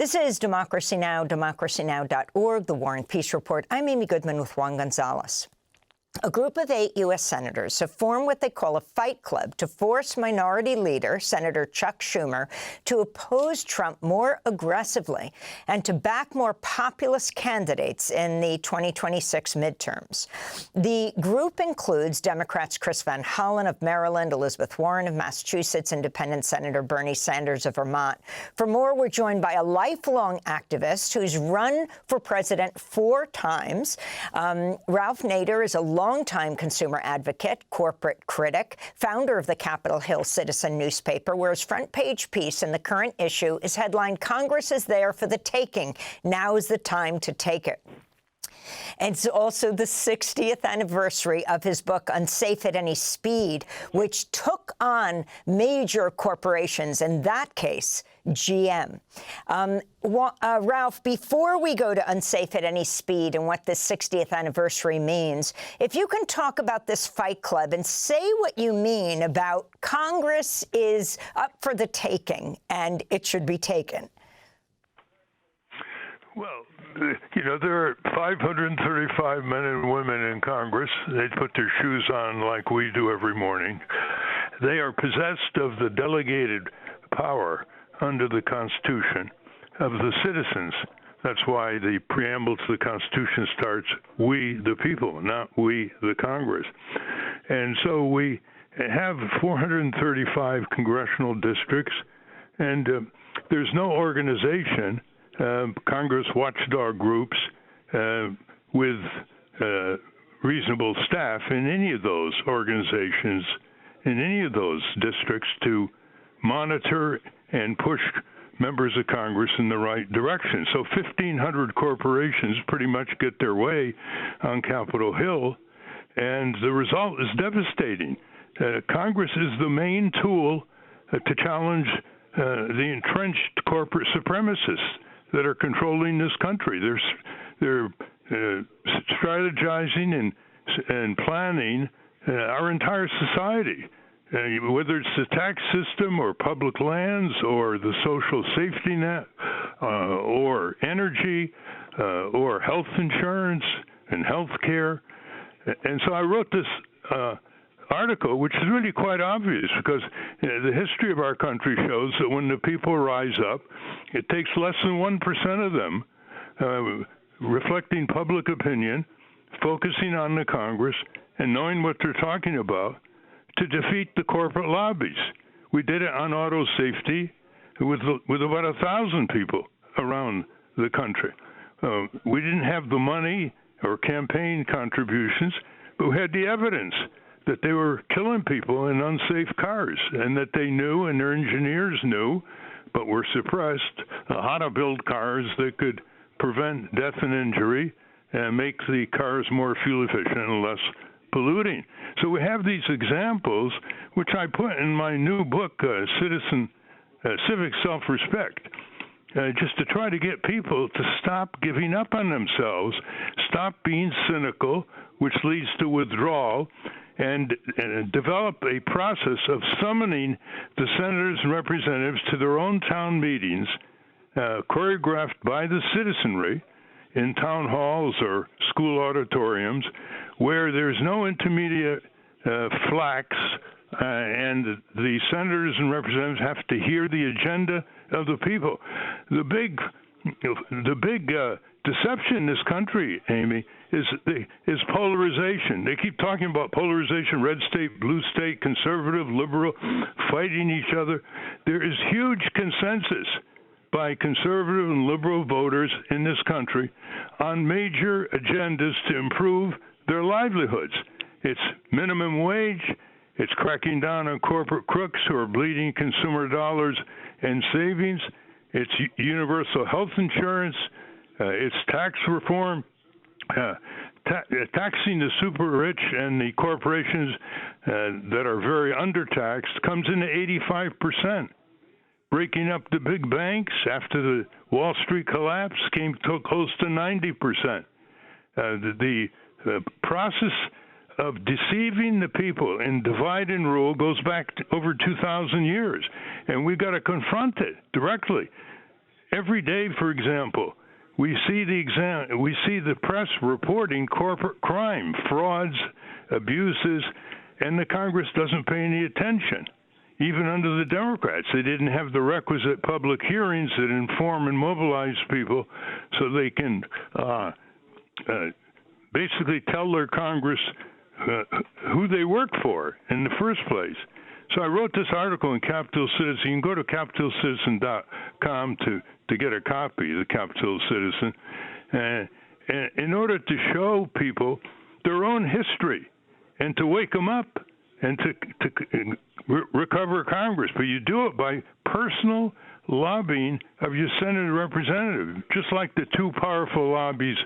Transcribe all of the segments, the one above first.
This is Democracy Now!, democracynow.org, The War and Peace Report. I'm Amy Goodman with Juan Gonzalez. A group of 8 U.S. senators have formed what they call a fight club to force Minority Leader Senator Chuck Schumer to oppose Trump more aggressively and to back more populist candidates in the 2026 midterms. The group includes Democrats Chris Van Hollen of Maryland, Elizabeth Warren of Massachusetts, Independent Senator Bernie Sanders of Vermont. For more, we're joined by a lifelong activist who's run for president 4 times. Ralph Nader is a longtime consumer advocate, corporate critic, founder of the Capitol Hill Citizen newspaper, where his front-page piece in the current issue is headlined, "Congress is there for the taking. Now is the time to take it." And it's also the 60th anniversary of his book, Unsafe at Any Speed, which took on major corporations, in that case, GM. Ralph, before we go to Unsafe at Any Speed and what this 60th anniversary means, if you can talk about this fight club and say what you mean about Congress is up for the taking and it should be taken. Well, you know, there are 535 men and women in Congress. They put their shoes on like we do every morning. They are possessed of the delegated power under the Constitution of the citizens. That's why the preamble to the Constitution starts, "We the people," not "we the Congress." And so we have 435 congressional districts, and there's no organization, Congress watchdog groups with reasonable staff in any of those organizations, in any of those districts, to monitor and push members of Congress in the right direction. So 1,500 corporations pretty much get their way on Capitol Hill, and the result is devastating. Congress is the main tool to challenge the entrenched corporate supremacists that are controlling this country. They're strategizing and planning our entire society, whether it's the tax system or public lands or the social safety net or energy or health insurance and health care. And so I wrote this article, which is really quite obvious, because the history of our country shows that when the people rise up, it takes less than 1% of them reflecting public opinion, focusing on the Congress, and knowing what they're talking about to defeat the corporate lobbies. We did it on auto safety with about 1,000 people around the country. We didn't have the money or campaign contributions, but we had the evidence that they were killing people in unsafe cars, and that they knew, and their engineers knew, but were suppressed, how to build cars that could prevent death and injury and make the cars more fuel efficient and less polluting. So we have these examples, which I put in my new book, Civic Self-Respect, just to try to get people to stop giving up on themselves, stop being cynical, which leads to withdrawal, and develop a process of summoning the senators and representatives to their own town meetings, choreographed by the citizenry in town halls or school auditoriums, where there's no intermediate flacks, and the senators and representatives have to hear the agenda of the people. The big deception in this country, Amy, is polarization. They keep talking about polarization, red state, blue state, conservative, liberal, fighting each other. There is huge consensus by conservative and liberal voters in this country on major agendas to improve their livelihoods. It's minimum wage. It's cracking down on corporate crooks who are bleeding consumer dollars and savings. It's universal health insurance. It's tax reform, taxing the super rich and the corporations that are very undertaxed comes into 85%. Breaking up the big banks after the Wall Street collapse came to close to 90%. The process of deceiving the people in divide and rule goes back to over 2,000 years, and we've got to confront it directly. every day, for example, we see the press reporting corporate crime, frauds, abuses, and the Congress doesn't pay any attention. Even under the Democrats, they didn't have the requisite public hearings that inform and mobilize people so they can basically tell their Congress who they work for in the first place. So I wrote this article in Capital Citizen. You can go to capitalcitizen.com to get a copy of the Capital Citizen, and in order to show people their own history and to wake them up and to recover Congress. But you do it by personal lobbying of your Senate representative, just like the two powerful lobbies,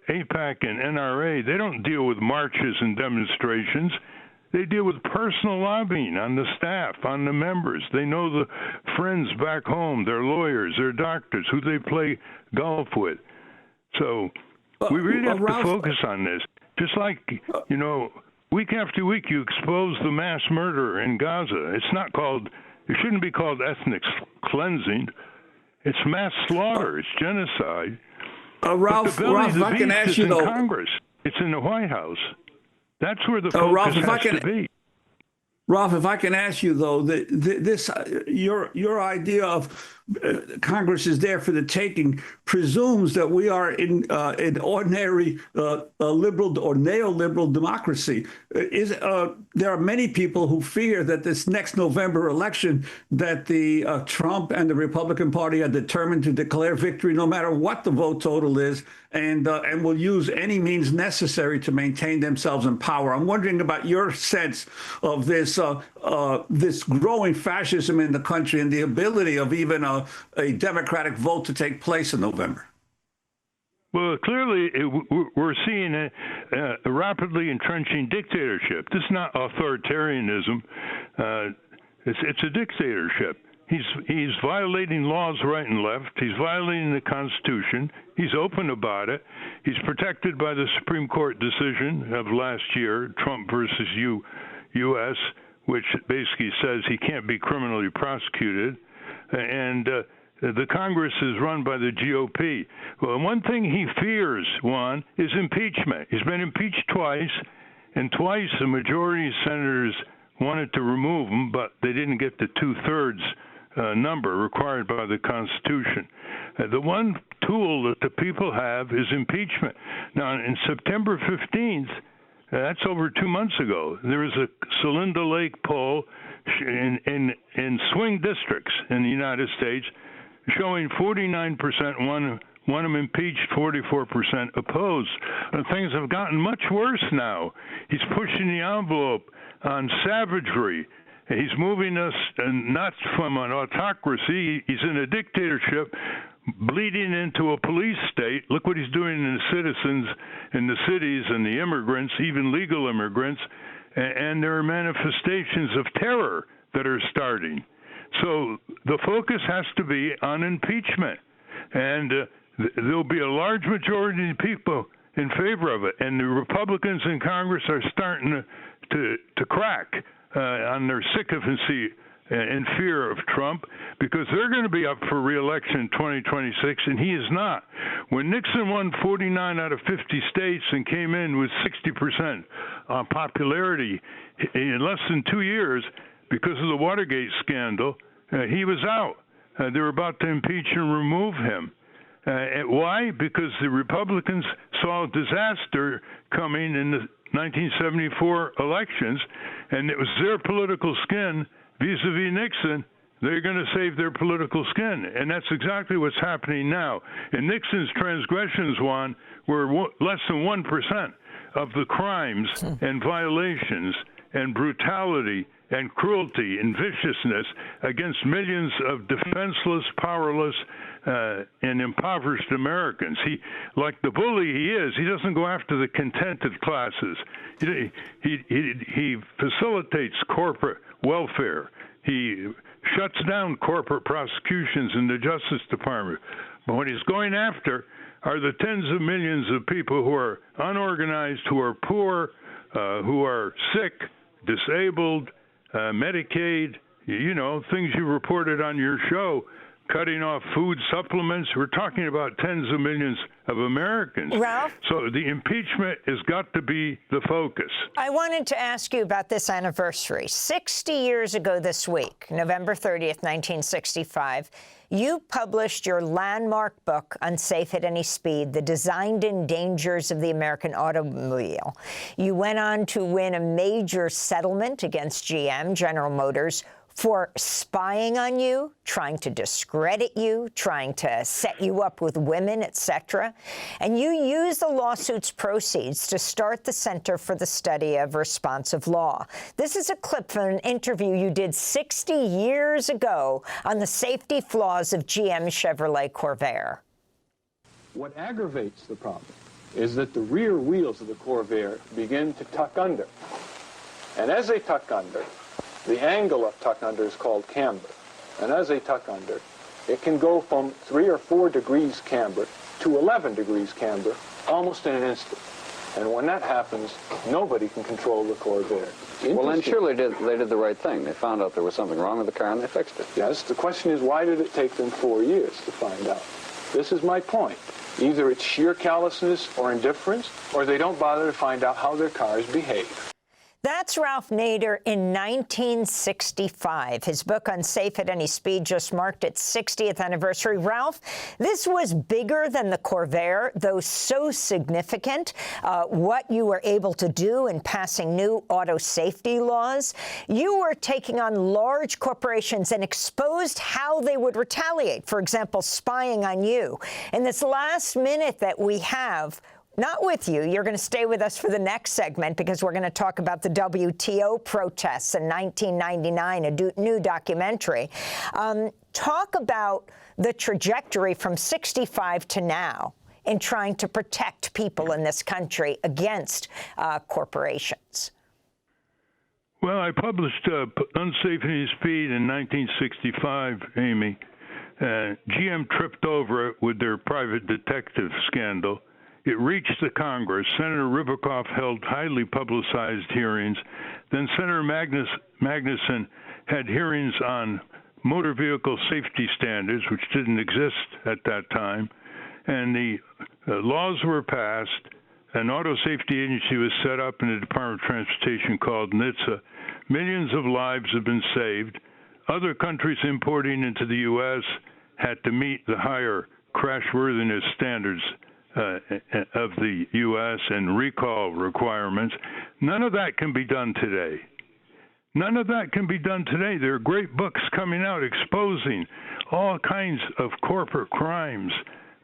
AIPAC and NRA. They don't deal with marches and demonstrations. They deal with personal lobbying on the staff, on the members. They know the friends back home, their lawyers, their doctors, who they play golf with. So we really have to focus on this. Just like, week after week you expose the mass murder in Gaza. It shouldn't be called ethnic cleansing. It's mass slaughter. It's genocide. Ralph, if I can ask you, though, Congress. It's in the White House. That's where the focus has to be. Ralph, if I can ask you, though, your idea of Congress is there for the taking presumes that we are in an ordinary liberal or neoliberal democracy. There are many people who fear that this next November election, that the Trump and the Republican Party are determined to declare victory no matter what the vote total is, and will use any means necessary to maintain themselves in power. I'm wondering about your sense of this growing fascism in the country and the ability of even a democratic vote to take place in November. Well, clearly, we're seeing a rapidly entrenching dictatorship. This is not authoritarianism. It's a dictatorship. He's violating laws right and left. He's violating the Constitution. He's open about it. He's protected by the Supreme Court decision of last year, Trump versus U.S., which basically says he can't be criminally prosecuted. And the Congress is run by the GOP. Well, one thing he fears, Juan, is impeachment. He's been impeached twice, and twice the majority of senators wanted to remove him, but they didn't get the two-thirds number required by the Constitution. The one tool that the people have is impeachment. Now, in September 15th, that's over 2 months ago, there was a Celinda Lake poll in swing districts in the United States showing 49% want him impeached, 44% opposed. And things have gotten much worse now. He's pushing the envelope on savagery. He's moving us not from an autocracy. He's in a dictatorship, bleeding into a police state. Look what he's doing to the citizens in the cities and the immigrants, even legal immigrants. And there are manifestations of terror that are starting. So the focus has to be on impeachment. And there'll be a large majority of people in favor of it. And the Republicans in Congress are starting to crack on their sycophancy and fear of Trump, because they're going to be up for re-election in 2026, and he is not. When Nixon won 49 out of 50 states and came in with 60% popularity in less than 2 years because of the Watergate scandal, he was out. They were about to impeach and remove him. Why? Because the Republicans saw a disaster coming in the 1974 elections, and it was their political skin vis-a-vis Nixon. They're going to save their political skin, and that's exactly what's happening now. And Nixon's transgressions, Juan, were less than 1% of the crimes and violations and brutality and cruelty and viciousness against millions of defenseless, powerless, and impoverished Americans. He, like the bully he is, he doesn't go after the contented classes. He facilitates corporate welfare. He shuts down corporate prosecutions in the Justice Department. But what he's going after are the tens of millions of people who are unorganized, who are poor, who are sick, disabled, Medicaid, things you reported on your show. cutting off food supplements. We're talking about tens of millions of Americans. Ralph? So the impeachment has got to be the focus. I wanted to ask you about this anniversary. 60 years ago this week, November 30th, 1965, you published your landmark book, Unsafe at Any Speed, The Designed-In Dangers of the American Automobile. You went on to win a major settlement against GM, General Motors, for spying on you, trying to discredit you, trying to set you up with women, etc. And you used the lawsuit's proceeds to start the Center for the Study of Responsive Law. This is a clip from an interview you did 60 years ago on the safety flaws of GM Chevrolet Corvair. What aggravates the problem is that the rear wheels of the Corvair begin to tuck under. And as they tuck under, the angle of tuck under is called camber. And as they tuck under, it can go from 3 or 4 degrees camber to 11 degrees camber almost in an instant. And when that happens, nobody can control the Corvair. Well, then surely they did the right thing. They found out there was something wrong with the car and they fixed it. Yes, the question is, why did it take them 4 years to find out? This is my point. Either it's sheer callousness or indifference, or they don't bother to find out how their cars behave. That's Ralph Nader in 1965. His book, Unsafe at Any Speed, just marked its 60th anniversary. Ralph, this was bigger than the Corvair, though so significant, what you were able to do in passing new auto safety laws. You were taking on large corporations and exposed how they would retaliate, for example, spying on you. In this last minute that we have, not with you. You're going to stay with us for the next segment because we're going to talk about the WTO protests in 1999, a new documentary. Talk about the trajectory from 65 to now in trying to protect people in this country against corporations. Well, I published Unsafe at Any Speed in 1965, Amy. GM tripped over it with their private detective scandal. It reached the Congress. Senator Ribicoff held highly publicized hearings. Then Senator Magnuson had hearings on motor vehicle safety standards, which didn't exist at that time. And the laws were passed. An auto safety agency was set up in the Department of Transportation called NHTSA. Millions of lives have been saved. Other countries importing into the U.S. had to meet the higher crashworthiness standards of the U.S. and recall requirements. None of that can be done today. None of that can be done today. There are great books coming out exposing all kinds of corporate crimes,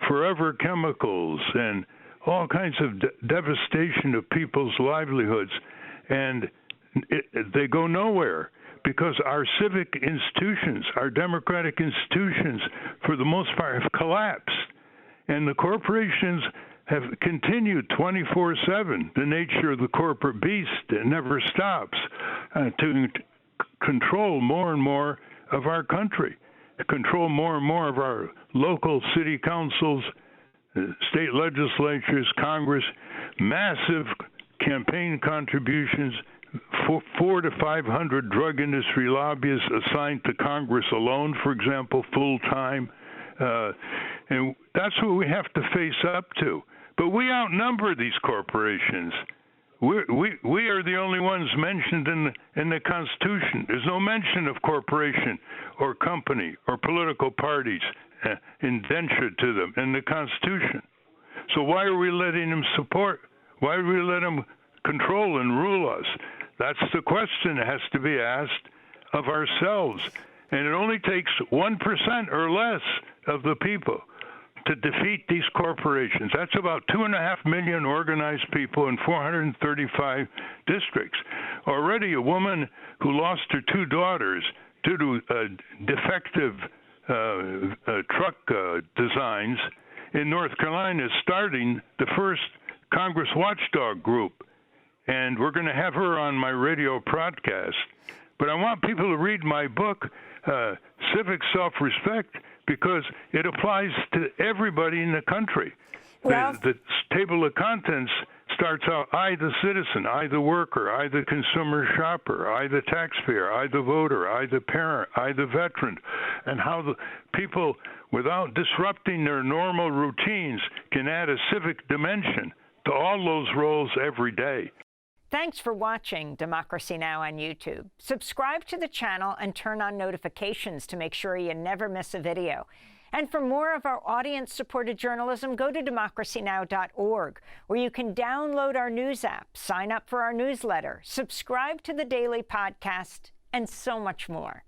forever chemicals, and all kinds of devastation of people's livelihoods. And they go nowhere because our civic institutions, our democratic institutions, for the most part, have collapsed. And the corporations have continued 24/7. The nature of the corporate beast, it never stops, to control more and more of our country, to control more and more of our local city councils, state legislatures, Congress, massive campaign contributions, 400 to 500 drug industry lobbyists assigned to Congress alone, for example, full-time. And that's what we have to face up to. But we outnumber these corporations. We are the only ones mentioned in the Constitution. There's no mention of corporation or company or political parties indentured to them in the Constitution. So why are we letting them support? Why do we let them control and rule us? That's the question that has to be asked of ourselves. And it only takes 1% or less of the people to defeat these corporations. That's about 2.5 million organized people in 435 districts. Already a woman who lost her 2 daughters due to defective truck designs in North Carolina is starting the first Congress watchdog group. And we're going to have her on my radio broadcast. But I want people to read my book, Civic Self-Respect, because it applies to everybody in the country. The table of contents starts out, I the citizen, I the worker, I the consumer shopper, I the taxpayer, I the voter, I the parent, I the veteran, and how the people, without disrupting their normal routines, can add a civic dimension to all those roles every day. Thanks for watching Democracy Now! On YouTube. Subscribe to the channel and turn on notifications to make sure you never miss a video. And for more of our audience-supported journalism, go to democracynow.org, where you can download our news app, sign up for our newsletter, subscribe to the daily podcast, and so much more.